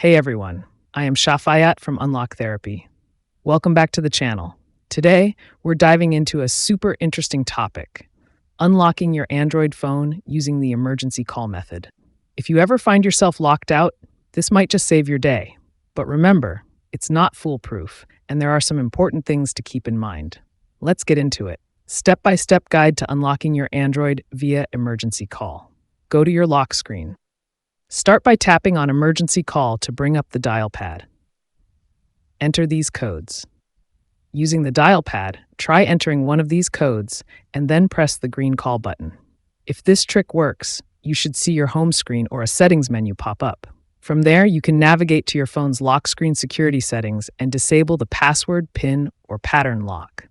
Hey everyone, I am Shafayat from Unlocktherapy. Welcome back to the channel. Today, we're diving into a super interesting topic, unlocking your Android phone using the emergency call method. If you ever find yourself locked out, this might just save your day. But remember, it's not foolproof, and there are some important things to keep in mind. Let's get into it. Step-by-step guide to unlocking your Android via emergency call. Go to your lock screen. Start by tapping on Emergency Call to bring up the dial pad. Enter these codes. Using the dial pad, try entering one of these codes and then press the green call button. If this trick works, you should see your home screen or a settings menu pop up. From there, you can navigate to your phone's lock screen security settings and disable the password, PIN, or pattern lock.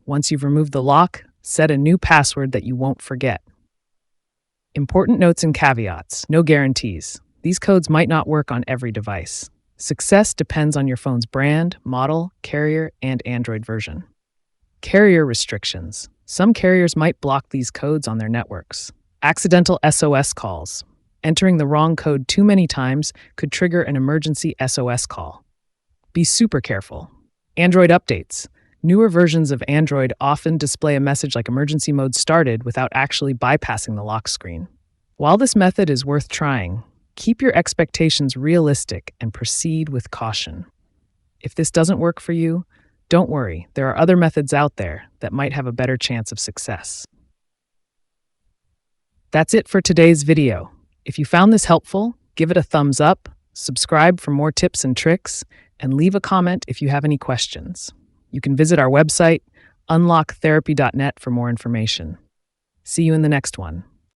Once you've removed the lock, set a new password that you won't forget. Important notes and caveats, no guarantees. These codes might not work on every device. Success depends on your phone's brand, model, carrier, and Android version. Carrier restrictions. Some carriers might block these codes on their networks. Accidental SOS calls. Entering the wrong code too many times could trigger an emergency SOS call. Be super careful. Android updates. Newer versions of Android often display a message like emergency mode started without actually bypassing the lock screen. While this method is worth trying, keep your expectations realistic and proceed with caution. If this doesn't work for you, don't worry, there are other methods out there that might have a better chance of success. That's it for today's video. If you found this helpful, give it a thumbs up, subscribe for more tips and tricks, and leave a comment if you have any questions. You can visit our website, unlocktherapy.net, for more information. See you in the next one.